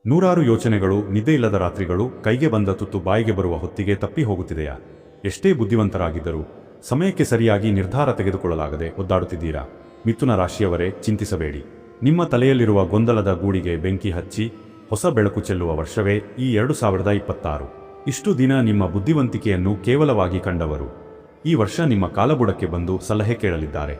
ನೂರಾರು ಯೋಚನೆಗಳು, ನಿದ್ದೆಯಿಲ್ಲದ ರಾತ್ರಿಗಳು, ಕೈಗೆ ಬಂದ ತುತ್ತು ಬಾಯಿಗೆ ಬರುವ ಹೊತ್ತಿಗೆ ತಪ್ಪಿ ಹೋಗುತ್ತಿದೆಯಾ? ಎಷ್ಟೇ ಬುದ್ಧಿವಂತರಾಗಿದ್ದರೂ ಸಮಯಕ್ಕೆ ಸರಿಯಾಗಿ ನಿರ್ಧಾರ ತೆಗೆದುಕೊಳ್ಳಲಾಗದೆ ಒದ್ದಾಡುತ್ತಿದ್ದೀರಾ? ಮಿಥುನ ರಾಶಿಯವರೇ, ಚಿಂತಿಸಬೇಡಿ. ನಿಮ್ಮ ತಲೆಯಲ್ಲಿರುವ ಗೊಂದಲದ ಗೂಡಿಗೆ ಬೆಂಕಿ ಹಚ್ಚಿ ಹೊಸ ಬೆಳಕು ಚೆಲ್ಲುವ ವರ್ಷವೇ ಈ 2026. ಇಷ್ಟು ದಿನ ನಿಮ್ಮ ಬುದ್ಧಿವಂತಿಕೆಯನ್ನು ಕೇವಲವಾಗಿ ಕಂಡವರು ಈ ವರ್ಷ ನಿಮ್ಮ ಕಾಲಬುಡಕ್ಕೆ ಬಂದು ಸಲಹೆ ಕೇಳಲಿದ್ದಾರೆ.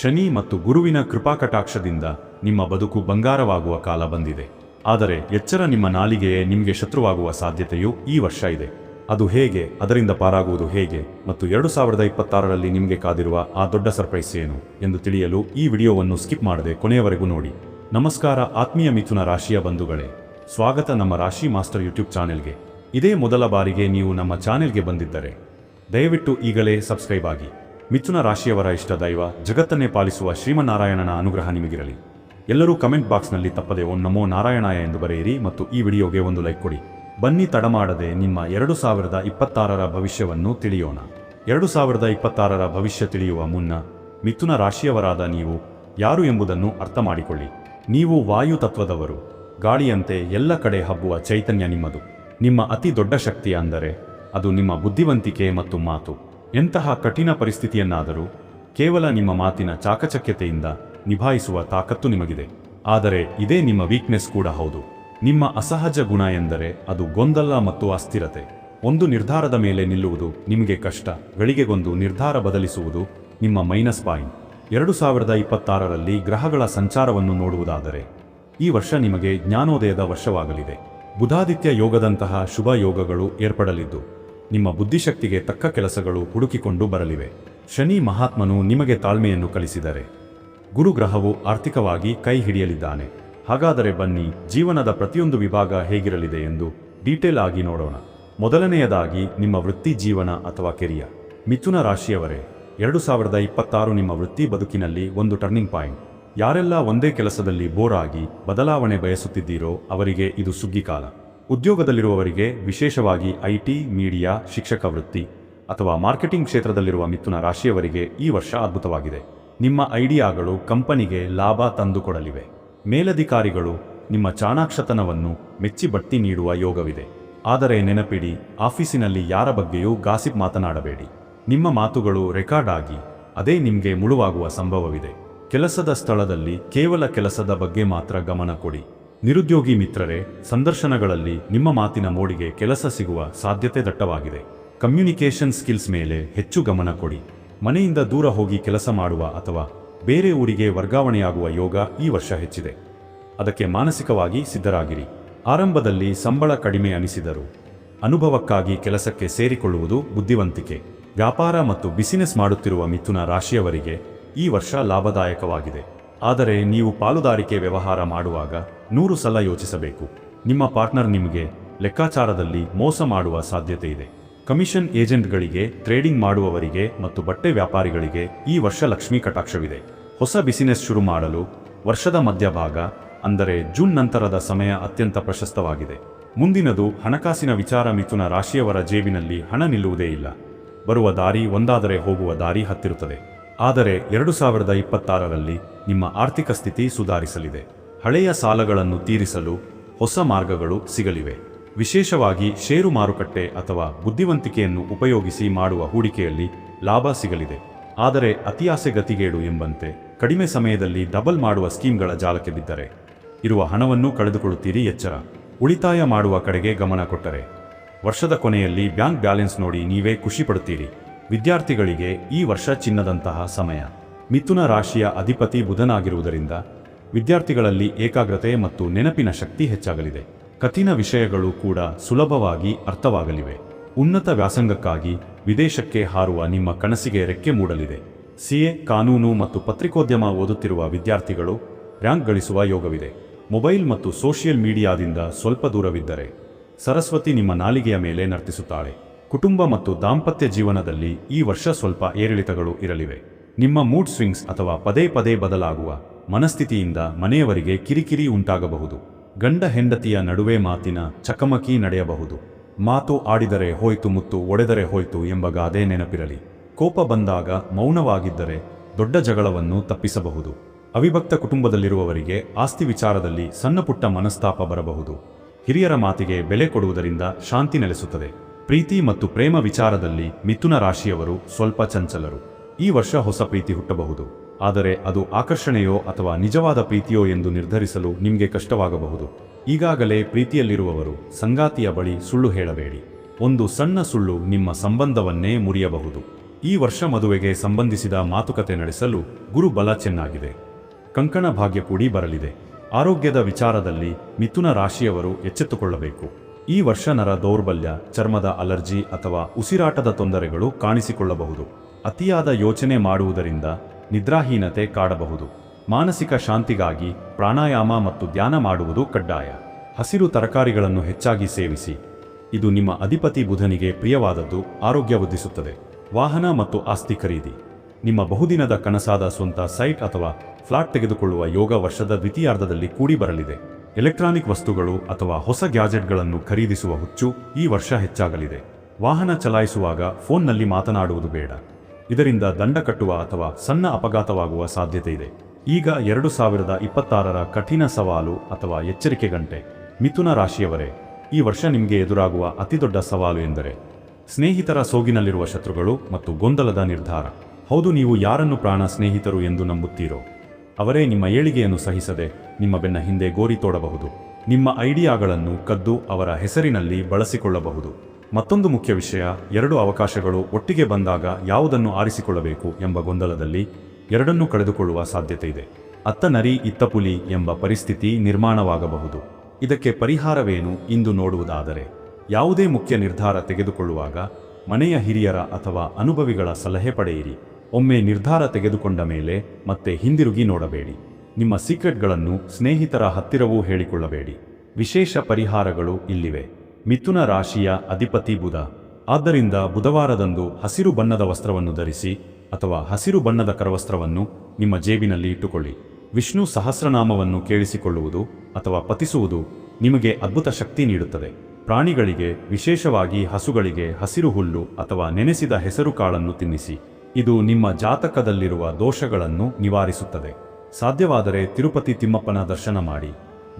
ಶನಿ ಮತ್ತು ಗುರುವಿನ ಕೃಪಾಕಟಾಕ್ಷದಿಂದ ನಿಮ್ಮ ಬದುಕು ಬಂಗಾರವಾಗುವ ಕಾಲ ಬಂದಿದೆ. ಆದರೆ ಎಚ್ಚರ, ನಿಮ್ಮ ನಾಲಿಗೆಯೇ ನಿಮಗೆ ಶತ್ರುವಾಗುವ ಸಾಧ್ಯತೆಯೂ ಈ ವರ್ಷ ಇದೆ. ಅದು ಹೇಗೆ, ಅದರಿಂದ ಪಾರಾಗುವುದು ಹೇಗೆ ಮತ್ತು 2026ರಲ್ಲಿ ನಿಮಗೆ ಕಾದಿರುವ ಆ ದೊಡ್ಡ ಸರ್ಪ್ರೈಸ್ ಏನು ಎಂದು ತಿಳಿಯಲು ಈ ವಿಡಿಯೋವನ್ನು ಸ್ಕಿಪ್ ಮಾಡದೆ ಕೊನೆಯವರೆಗೂ ನೋಡಿ. ನಮಸ್ಕಾರ ಆತ್ಮೀಯ ಮಿಥುನ ರಾಶಿಯ ಬಂಧುಗಳೇ, ಸ್ವಾಗತ ನಮ್ಮ ರಾಶಿ ಮಾಸ್ಟರ್ ಯೂಟ್ಯೂಬ್ ಚಾನೆಲ್ಗೆ. ಇದೇ ಮೊದಲ ಬಾರಿಗೆ ನೀವು ನಮ್ಮ ಚಾನೆಲ್ಗೆ ಬಂದಿದ್ದರೆ ದಯವಿಟ್ಟು ಈಗಲೇ ಸಬ್ಸ್ಕ್ರೈಬ್ ಆಗಿ. ಮಿಥುನ ರಾಶಿಯವರ ಇಷ್ಟ ದೈವ, ಜಗತ್ತನ್ನೇ ಪಾಲಿಸುವ ಶ್ರೀಮನ್ನಾರಾಯಣನ ಅನುಗ್ರಹ ನಿಮಗಿರಲಿ. ಎಲ್ಲರೂ ಕಮೆಂಟ್ ಬಾಕ್ಸ್ನಲ್ಲಿ ತಪ್ಪದೆ ಓಂ ನಮೋ ನಾರಾಯಣಾಯ ಎಂದು ಬರೆಯಿರಿ ಮತ್ತು ಈ ವಿಡಿಯೋಗೆ ಒಂದು ಲೈಕ್ ಕೊಡಿ. ಬನ್ನಿ ತಡಮಾಡದೆ ನಿಮ್ಮ 2026ರ ಭವಿಷ್ಯವನ್ನು ತಿಳಿಯೋಣ. 2026ರ ಭವಿಷ್ಯ ತಿಳಿಯುವ ಮುನ್ನ ಮಿಥುನ ರಾಶಿಯವರಾದ ನೀವು ಯಾರು ಎಂಬುದನ್ನು ಅರ್ಥ ಮಾಡಿಕೊಳ್ಳಿ. ನೀವು ವಾಯು ತತ್ವದವರು. ಗಾಳಿಯಂತೆ ಎಲ್ಲ ಕಡೆ ಹಬ್ಬುವ ಚೈತನ್ಯ ನಿಮ್ಮದು. ನಿಮ್ಮ ಅತಿ ದೊಡ್ಡ ಶಕ್ತಿ ಅಂದರೆ ಅದು ನಿಮ್ಮ ಬುದ್ಧಿವಂತಿಕೆ ಮತ್ತು ಮಾತು. ಎಂತಹ ಕಠಿಣ ಪರಿಸ್ಥಿತಿಯನ್ನಾದರೂ ಕೇವಲ ನಿಮ್ಮ ಮಾತಿನ ಚಾಕಚಕ್ಯತೆಯಿಂದ ನಿಭಾಯಿಸುವ ತಾಕತ್ತು ನಿಮಗಿದೆ. ಆದರೆ ಇದೇ ನಿಮ್ಮ ವೀಕ್ನೆಸ್ ಕೂಡ ಹೌದು. ನಿಮ್ಮ ಅಸಹಜ ಗುಣ ಎಂದರೆ ಅದು ಗೊಂದಲ ಮತ್ತು ಅಸ್ಥಿರತೆ. ಒಂದು ನಿರ್ಧಾರದ ಮೇಲೆ ನಿಲ್ಲುವುದು ನಿಮಗೆ ಕಷ್ಟ, ಗಳಿಗೆಗೊಂದು ನಿರ್ಧಾರ ಬದಲಿಸುವುದು ನಿಮ್ಮ ಮೈನಸ್ ಪಾಯಿಂಟ್. 2026ರಲ್ಲಿ ಗ್ರಹಗಳ ಸಂಚಾರವನ್ನು ನೋಡುವುದಾದರೆ ಈ ವರ್ಷ ನಿಮಗೆ ಜ್ಞಾನೋದಯದ ವರ್ಷವಾಗಲಿದೆ. ಬುಧಾದಿತ್ಯ ಯೋಗದಂತಹ ಶುಭ ಯೋಗಗಳು ಏರ್ಪಡಲಿದ್ದು ನಿಮ್ಮ ಬುದ್ಧಿಶಕ್ತಿಗೆ ತಕ್ಕ ಕೆಲಸಗಳು ಹುಡುಕಿಕೊಂಡು ಬರಲಿವೆ. ಶನಿ ಮಹಾತ್ಮನು ನಿಮಗೆ ತಾಳ್ಮೆಯನ್ನು ಕಲಿಸಿದರೆ ಗುರುಗ್ರಹವು ಆರ್ಥಿಕವಾಗಿ ಕೈ ಹಿಡಿಯಲಿದ್ದಾನೆ. ಹಾಗಾದರೆ ಬನ್ನಿ, ಜೀವನದ ಪ್ರತಿಯೊಂದು ವಿಭಾಗ ಹೇಗಿರಲಿದೆ ಎಂದು ಡೀಟೇಲ್ ಆಗಿ ನೋಡೋಣ. ಮೊದಲನೆಯದಾಗಿ ನಿಮ್ಮ ವೃತ್ತಿ ಜೀವನ ಅಥವಾ ಕೆರಿಯರ್. ಮಿಥುನ ರಾಶಿಯವರೇ, 2026 ನಿಮ್ಮ ವೃತ್ತಿ ಬದುಕಿನಲ್ಲಿ ಒಂದು ಟರ್ನಿಂಗ್ ಪಾಯಿಂಟ್. ಯಾರೆಲ್ಲ ಒಂದೇ ಕೆಲಸದಲ್ಲಿ ಬೋರ್ ಆಗಿ ಬದಲಾವಣೆ ಬಯಸುತ್ತಿದ್ದೀರೋ ಅವರಿಗೆ ಇದು ಸುಗ್ಗಿಕಾಲ. ಉದ್ಯೋಗದಲ್ಲಿರುವವರಿಗೆ, ವಿಶೇಷವಾಗಿ IT, ಮೀಡಿಯಾ, ಶಿಕ್ಷಕ ವೃತ್ತಿ ಅಥವಾ ಮಾರ್ಕೆಟಿಂಗ್ ಕ್ಷೇತ್ರದಲ್ಲಿರುವ ಮಿಥುನ ರಾಶಿಯವರಿಗೆ ಈ ವರ್ಷ ಅದ್ಭುತವಾಗಿದೆ. ನಿಮ್ಮ ಐಡಿಯಾಗಳು ಕಂಪನಿಗೆ ಲಾಭ ತಂದುಕೊಡಲಿವೆ. ಮೇಲಧಿಕಾರಿಗಳು ನಿಮ್ಮ ಚಾಣಾಕ್ಷತನವನ್ನು ಮೆಚ್ಚಿ ಬಡ್ತಿ ನೀಡುವ ಯೋಗವಿದೆ. ಆದರೆ ನೆನಪಿಡಿ, ಆಫೀಸಿನಲ್ಲಿ ಯಾರ ಬಗ್ಗೆಯೂ ಗಾಸಿಪ್ ಮಾತನಾಡಬೇಡಿ. ನಿಮ್ಮ ಮಾತುಗಳು ರೆಕಾರ್ಡ್ ಆಗಿ ಅದೇ ನಿಮಗೆ ಮುಳುವಾಗುವ ಸಂಭವವಿದೆ. ಕೆಲಸದ ಸ್ಥಳದಲ್ಲಿ ಕೇವಲ ಕೆಲಸದ ಬಗ್ಗೆ ಮಾತ್ರ ಗಮನ ಕೊಡಿ. ನಿರುದ್ಯೋಗಿ ಮಿತ್ರರೇ, ಸಂದರ್ಶನಗಳಲ್ಲಿ ನಿಮ್ಮ ಮಾತಿನ ಮೋಡಿಗೆ ಕೆಲಸ ಸಿಗುವ ಸಾಧ್ಯತೆ ದಟ್ಟವಾಗಿದೆ. ಕಮ್ಯುನಿಕೇಷನ್ ಸ್ಕಿಲ್ಸ್ ಮೇಲೆ ಹೆಚ್ಚು ಗಮನ ಕೊಡಿ. ಮನೆಯಿಂದ ದೂರ ಹೋಗಿ ಕೆಲಸ ಮಾಡುವ ಅಥವಾ ಬೇರೆ ಊರಿಗೆ ವರ್ಗಾವಣೆಯಾಗುವ ಯೋಗ ಈ ವರ್ಷ ಹೆಚ್ಚಿದೆ. ಅದಕ್ಕೆ ಮಾನಸಿಕವಾಗಿ ಸಿದ್ಧರಾಗಿರಿ. ಆರಂಭದಲ್ಲಿ ಸಂಬಳ ಕಡಿಮೆ ಅನಿಸಿದರೂ ಅನುಭವಕ್ಕಾಗಿ ಕೆಲಸಕ್ಕೆ ಸೇರಿಕೊಳ್ಳುವುದು ಬುದ್ಧಿವಂತಿಕೆ. ವ್ಯಾಪಾರ ಮತ್ತು ಬಿಸಿನೆಸ್ ಮಾಡುತ್ತಿರುವ ಮಿಥುನ ರಾಶಿಯವರಿಗೆ ಈ ವರ್ಷ ಲಾಭದಾಯಕವಾಗಿದೆ. ಆದರೆ ನೀವು ಪಾಲುದಾರಿಕೆ ವ್ಯವಹಾರ ಮಾಡುವಾಗ 100 ಸಲ ಯೋಚಿಸಬೇಕು. ನಿಮ್ಮ ಪಾರ್ಟ್ನರ್ ನಿಮಗೆ ಲೆಕ್ಕಾಚಾರದಲ್ಲಿ ಮೋಸ ಮಾಡುವ ಸಾಧ್ಯತೆ ಇದೆ. ಕಮಿಷನ್ ಏಜೆಂಟ್ಗಳಿಗೆ, ಟ್ರೇಡಿಂಗ್ ಮಾಡುವವರಿಗೆ ಮತ್ತು ಬಟ್ಟೆ ವ್ಯಾಪಾರಿಗಳಿಗೆ ಈ ವರ್ಷ ಲಕ್ಷ್ಮೀ ಕಟಾಕ್ಷವಿದೆ. ಹೊಸ ಬಿಸಿನೆಸ್ ಶುರು ಮಾಡಲು ವರ್ಷದ ಮಧ್ಯಭಾಗ ಅಂದರೆ ಜೂನ್ ನಂತರದ ಸಮಯ ಅತ್ಯಂತ ಪ್ರಶಸ್ತವಾಗಿದೆ. ಮುಂದಿನದು ಹಣಕಾಸಿನ ವಿಚಾರ. ಮಿಥುನ ರಾಶಿಯವರ ಜೇಬಿನಲ್ಲಿ ಹಣ ನಿಲ್ಲುವುದೇ ಇಲ್ಲ. ಬರುವ ದಾರಿ ಒಂದಾದರೆ ಹೋಗುವ ದಾರಿ ಹತ್ತಿರುತ್ತದೆ. ಆದರೆ 2026ರಲ್ಲಿ ನಿಮ್ಮ ಆರ್ಥಿಕ ಸ್ಥಿತಿ ಸುಧಾರಿಸಲಿದೆ. ಹಳೆಯ ಸಾಲಗಳನ್ನು ತೀರಿಸಲು ಹೊಸ ಮಾರ್ಗಗಳು ಸಿಗಲಿವೆ. ವಿಶೇಷವಾಗಿ ಷೇರು ಮಾರುಕಟ್ಟೆ ಅಥವಾ ಬುದ್ಧಿವಂತಿಕೆಯನ್ನು ಉಪಯೋಗಿಸಿ ಮಾಡುವ ಹೂಡಿಕೆಯಲ್ಲಿ ಲಾಭ ಸಿಗಲಿದೆ. ಆದರೆ ಅತಿಯಾಸೆ ಗತಿಗೇಡು ಎಂಬಂತೆ ಕಡಿಮೆ ಸಮಯದಲ್ಲಿ ಡಬಲ್ ಮಾಡುವ ಸ್ಕೀಮ್ಗಳ ಜಾಲಕ್ಕೆ ಬಿದ್ದರೆ ಇರುವ ಹಣವನ್ನು ಕಳೆದುಕೊಳ್ಳುತ್ತೀರಿ. ಎಚ್ಚರ. ಉಳಿತಾಯ ಮಾಡುವ ಕಡೆಗೆ ಗಮನ ಕೊಟ್ಟರೆ ವರ್ಷದ ಕೊನೆಯಲ್ಲಿ ಬ್ಯಾಂಕ್ ಬ್ಯಾಲೆನ್ಸ್ ನೋಡಿ ನೀವೇ ಖುಷಿ ಪಡುತ್ತೀರಿ. ವಿದ್ಯಾರ್ಥಿಗಳಿಗೆ ಈ ವರ್ಷ ಚಿನ್ನದಂತಹ ಸಮಯ. ಮಿಥುನ ರಾಶಿಯ ಅಧಿಪತಿ ಬುಧನಾಗಿರುವುದರಿಂದ ವಿದ್ಯಾರ್ಥಿಗಳಲ್ಲಿ ಏಕಾಗ್ರತೆ ಮತ್ತು ನೆನಪಿನ ಶಕ್ತಿ ಹೆಚ್ಚಾಗಲಿದೆ. ಕಠಿಣ ವಿಷಯಗಳು ಕೂಡ ಸುಲಭವಾಗಿ ಅರ್ಥವಾಗಲಿವೆ. ಉನ್ನತ ವ್ಯಾಸಂಗಕ್ಕಾಗಿ ವಿದೇಶಕ್ಕೆ ಹಾರುವ ನಿಮ್ಮ ಕನಸಿಗೆ ರೆಕ್ಕೆ ಮೂಡಲಿದೆ. CA, ಕಾನೂನು ಮತ್ತು ಪತ್ರಿಕೋದ್ಯಮ ಓದುತ್ತಿರುವ ವಿದ್ಯಾರ್ಥಿಗಳು ರ್ಯಾಂಕ್ ಗಳಿಸುವ ಯೋಗವಿದೆ. ಮೊಬೈಲ್ ಮತ್ತು ಸೋಷಿಯಲ್ ಮೀಡಿಯಾದಿಂದ ಸ್ವಲ್ಪ ದೂರವಿದ್ದರೆ ಸರಸ್ವತಿ ನಿಮ್ಮ ನಾಲಿಗೆಯ ಮೇಲೆ ನರ್ತಿಸುತ್ತಾಳೆ. ಕುಟುಂಬ ಮತ್ತು ದಾಂಪತ್ಯ ಜೀವನದಲ್ಲಿ ಈ ವರ್ಷ ಸ್ವಲ್ಪ ಏರಿಳಿತಗಳು ಇರಲಿವೆ. ನಿಮ್ಮ ಮೂಡ್ ಸ್ವಿಂಗ್ಸ್ ಅಥವಾ ಪದೇ ಪದೇ ಬದಲಾಗುವ ಮನಸ್ಥಿತಿಯಿಂದ ಮನೆಯವರಿಗೆ ಕಿರಿಕಿರಿ ಉಂಟಾಗಬಹುದು. ಗಂಡ ಹೆಂಡತಿಯ ನಡುವೆ ಮಾತಿನ ಚಕಮಕಿ ನಡೆಯಬಹುದು. ಮಾತು ಆಡಿದರೆ ಹೋಯ್ತು, ಮುತ್ತು ಒಡೆದರೆ ಹೋಯ್ತು ಎಂಬ ಗಾದೆ ನೆನಪಿರಲಿ. ಕೋಪ ಬಂದಾಗ ಮೌನವಾಗಿದ್ದರೆ ದೊಡ್ಡ ಜಗಳವನ್ನು ತಪ್ಪಿಸಬಹುದು. ಅವಿಭಕ್ತ ಕುಟುಂಬದಲ್ಲಿರುವವರಿಗೆ ಆಸ್ತಿ ವಿಚಾರದಲ್ಲಿ ಸಣ್ಣ ಪುಟ್ಟ ಮನಸ್ತಾಪ ಬರಬಹುದು. ಹಿರಿಯರ ಮಾತಿಗೆ ಬೆಲೆ ಕೊಡುವುದರಿಂದ ಶಾಂತಿ ನೆಲೆಸುತ್ತದೆ. ಪ್ರೀತಿ ಮತ್ತು ಪ್ರೇಮ ವಿಚಾರದಲ್ಲಿ ಮಿಥುನ ರಾಶಿಯವರು ಸ್ವಲ್ಪ ಚಂಚಲರು. ಈ ವರ್ಷ ಹೊಸ ಪ್ರೀತಿ ಹುಟ್ಟಬಹುದು, ಆದರೆ ಅದು ಆಕರ್ಷಣೆಯೋ ಅಥವಾ ನಿಜವಾದ ಪ್ರೀತಿಯೋ ಎಂದು ನಿರ್ಧರಿಸಲು ನಿಮಗೆ ಕಷ್ಟವಾಗಬಹುದು. ಈಗಾಗಲೇ ಪ್ರೀತಿಯಲ್ಲಿರುವವರು ಸಂಗಾತಿಯ ಬಳಿ ಸುಳ್ಳು ಹೇಳಬೇಡಿ. ಒಂದು ಸಣ್ಣ ಸುಳ್ಳು ನಿಮ್ಮ ಸಂಬಂಧವನ್ನೇ ಮುರಿಯಬಹುದು. ಈ ವರ್ಷ ಮದುವೆಗೆ ಸಂಬಂಧಿಸಿದ ಮಾತುಕತೆ ನಡೆಸಲು ಗುರು ಬಲ ಚೆನ್ನಾಗಿದೆ. ಕಂಕಣ ಭಾಗ್ಯ ಕೂಡಿ ಬರಲಿದೆ. ಆರೋಗ್ಯದ ವಿಚಾರದಲ್ಲಿ ಮಿಥುನ ರಾಶಿಯವರು ಎಚ್ಚೆತ್ತುಕೊಳ್ಳಬೇಕು. ಈ ವರ್ಷ ನರ ದೌರ್ಬಲ್ಯ, ಚರ್ಮದ ಅಲರ್ಜಿ ಅಥವಾ ಉಸಿರಾಟದ ತೊಂದರೆಗಳು ಕಾಣಿಸಿಕೊಳ್ಳಬಹುದು. ಅತಿಯಾದ ಯೋಚನೆ ಮಾಡುವುದರಿಂದ ನಿದ್ರಾಹೀನತೆ ಕಾಡಬಹುದು. ಮಾನಸಿಕ ಶಾಂತಿಗಾಗಿ ಪ್ರಾಣಾಯಾಮ ಮತ್ತು ಧ್ಯಾನ ಮಾಡುವುದು ಕಡ್ಡಾಯ. ಹಸಿರು ತರಕಾರಿಗಳನ್ನು ಹೆಚ್ಚಾಗಿ ಸೇವಿಸಿ. ಇದು ನಿಮ್ಮ ಅಧಿಪತಿ ಬುಧನಿಗೆ ಪ್ರಿಯವಾದದ್ದು, ಆರೋಗ್ಯ ವೃದ್ಧಿಸುತ್ತದೆ. ವಾಹನ ಮತ್ತು ಆಸ್ತಿ ಖರೀದಿ. ನಿಮ್ಮ ಬಹುದಿನದ ಕನಸಾದ ಸ್ವಂತ ಸೈಟ್ ಅಥವಾ ಫ್ಲಾಟ್ ತೆಗೆದುಕೊಳ್ಳುವ ಯೋಗ ವರ್ಷದ ದ್ವಿತೀಯಾರ್ಧದಲ್ಲಿ ಕೂಡಿ ಬರಲಿದೆ. ಎಲೆಕ್ಟ್ರಾನಿಕ್ ವಸ್ತುಗಳು ಅಥವಾ ಹೊಸ ಗ್ಯಾಜೆಟ್ಗಳನ್ನು ಖರೀದಿಸುವ ಹುಚ್ಚು ಈ ವರ್ಷ ಹೆಚ್ಚಾಗಲಿದೆ. ವಾಹನ ಚಲಾಯಿಸುವಾಗ ಫೋನ್ನಲ್ಲಿ ಮಾತನಾಡುವುದು ಬೇಡ. ಇದರಿಂದ ದಂಡ ಕಟ್ಟುವ ಅಥವಾ ಸಣ್ಣ ಅಪಘಾತವಾಗುವ ಸಾಧ್ಯತೆ ಇದೆ. ಈಗ 2026ರ ಕಠಿಣ ಸವಾಲು ಅಥವಾ ಎಚ್ಚರಿಕೆ ಗಂಟೆ. ಮಿಥುನ ರಾಶಿಯವರೇ, ಈ ವರ್ಷ ನಿಮಗೆ ಎದುರಾಗುವ ಅತಿದೊಡ್ಡ ಸವಾಲು ಎಂದರೆ ಸ್ನೇಹಿತರ ಸೋಗಿನಲ್ಲಿರುವ ಶತ್ರುಗಳು ಮತ್ತು ಗೊಂದಲದ ನಿರ್ಧಾರ. ಹೌದು, ನೀವು ಯಾರನ್ನು ಪ್ರಾಣ ಸ್ನೇಹಿತರು ಎಂದು ನಂಬುತ್ತೀರೋ ಅವರೇ ನಿಮ್ಮ ಏಳಿಗೆಯನ್ನು ಸಹಿಸದೆ ನಿಮ್ಮ ಬೆನ್ನ ಹಿಂದೆ ಗೋರಿ ತೋಡಬಹುದು. ನಿಮ್ಮ ಐಡಿಯಾಗಳನ್ನು ಕದ್ದು ಅವರ ಹೆಸರಿನಲ್ಲಿ ಬಳಸಿಕೊಳ್ಳಬಹುದು. ಮತ್ತೊಂದು ಮುಖ್ಯ ವಿಷಯ, 2 ಅವಕಾಶಗಳು ಒಟ್ಟಿಗೆ ಬಂದಾಗ ಯಾವುದನ್ನು ಆರಿಸಿಕೊಳ್ಳಬೇಕು ಎಂಬ ಗೊಂದಲದಲ್ಲಿ ಎರಡನ್ನೂ ಕಳೆದುಕೊಳ್ಳುವ ಸಾಧ್ಯತೆ ಇದೆ. ಅತ್ತ ನರಿ ಇತ್ತ ಪುಲಿ ಎಂಬ ಪರಿಸ್ಥಿತಿ ನಿರ್ಮಾಣವಾಗಬಹುದು. ಇದಕ್ಕೆ ಪರಿಹಾರವೇನು ಎಂದು ನೋಡುವುದಾದರೆ, ಯಾವುದೇ ಮುಖ್ಯ ನಿರ್ಧಾರ ತೆಗೆದುಕೊಳ್ಳುವಾಗ ಮನೆಯ ಹಿರಿಯರ ಅಥವಾ ಅನುಭವಿಗಳ ಸಲಹೆ ಪಡೆಯಿರಿ. ಒಮ್ಮೆ ನಿರ್ಧಾರ ತೆಗೆದುಕೊಂಡ ಮೇಲೆ ಮತ್ತೆ ಹಿಂದಿರುಗಿ ನೋಡಬೇಡಿ. ನಿಮ್ಮ ಸೀಕ್ರೆಟ್ಗಳನ್ನು ಸ್ನೇಹಿತರ ಹತ್ತಿರವೂ ಹೇಳಿಕೊಳ್ಳಬೇಡಿ. ವಿಶೇಷ ಪರಿಹಾರಗಳು ಇಲ್ಲಿವೆ. ಮಿಥುನ ರಾಶಿಯ ಅಧಿಪತಿ ಬುಧ. ಆದ್ದರಿಂದ ಬುಧವಾರದಂದು ಹಸಿರು ಬಣ್ಣದ ವಸ್ತ್ರವನ್ನು ಧರಿಸಿ ಅಥವಾ ಹಸಿರು ಬಣ್ಣದ ಕರವಸ್ತ್ರವನ್ನು ನಿಮ್ಮ ಜೇಬಿನಲ್ಲಿ ಇಟ್ಟುಕೊಳ್ಳಿ. ವಿಷ್ಣು ಸಹಸ್ರನಾಮವನ್ನು ಕೇಳಿಸಿಕೊಳ್ಳುವುದು ಅಥವಾ ಪಠಿಸುವುದು ನಿಮಗೆ ಅದ್ಭುತ ಶಕ್ತಿ ನೀಡುತ್ತದೆ. ಪ್ರಾಣಿಗಳಿಗೆ, ವಿಶೇಷವಾಗಿ ಹಸುಗಳಿಗೆ ಹಸಿರು ಹುಲ್ಲು ಅಥವಾ ನೆನೆಸಿದ ಹೆಸರು ಕಾಳನ್ನು ತಿನ್ನಿಸಿ. ಇದು ನಿಮ್ಮ ಜಾತಕದಲ್ಲಿರುವ ದೋಷಗಳನ್ನು ನಿವಾರಿಸುತ್ತದೆ. ಸಾಧ್ಯವಾದರೆ ತಿರುಪತಿ ತಿಮ್ಮಪ್ಪನ ದರ್ಶನ ಮಾಡಿ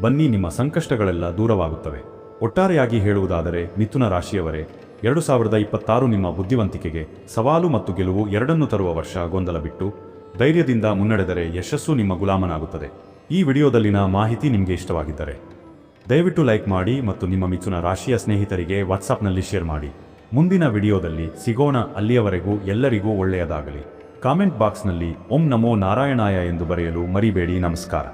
ಬನ್ನಿ, ನಿಮ್ಮ ಸಂಕಷ್ಟಗಳೆಲ್ಲ ದೂರವಾಗುತ್ತವೆ. ಒಟ್ಟಾರೆಯಾಗಿ ಹೇಳುವುದಾದರೆ ಮಿಥುನ ರಾಶಿಯವರೇ, 2026 ನಿಮ್ಮ ಬುದ್ಧಿವಂತಿಕೆಗೆ ಸವಾಲು ಮತ್ತು ಗೆಲುವು ಎರಡನ್ನೂ ತರುವ ವರ್ಷ. ಗೊಂದಲ ಬಿಟ್ಟು ಧೈರ್ಯದಿಂದ ಮುನ್ನಡೆದರೆ ಯಶಸ್ಸು ನಿಮ್ಮ ಗುಲಾಮನಾಗುತ್ತದೆ. ಈ ವಿಡಿಯೋದಲ್ಲಿನ ಮಾಹಿತಿ ನಿಮಗೆ ಇಷ್ಟವಾಗಿದ್ದರೆ ದಯವಿಟ್ಟು ಲೈಕ್ ಮಾಡಿ ಮತ್ತು ನಿಮ್ಮ ಮಿಥುನ ರಾಶಿಯ ಸ್ನೇಹಿತರಿಗೆ ವಾಟ್ಸಾಪ್ನಲ್ಲಿ ಶೇರ್ ಮಾಡಿ. ಮುಂದಿನ ವಿಡಿಯೋದಲ್ಲಿ ಸಿಗೋಣ. ಅಲ್ಲಿಯವರೆಗೂ ಎಲ್ಲರಿಗೂ ಒಳ್ಳೆಯದಾಗಲಿ. ಕಾಮೆಂಟ್ ಬಾಕ್ಸ್ನಲ್ಲಿ ಓಂ ನಮೋ ನಾರಾಯಣಾಯ ಎಂದು ಬರೆಯಲು ಮರಿಬೇಡಿ. ನಮಸ್ಕಾರ.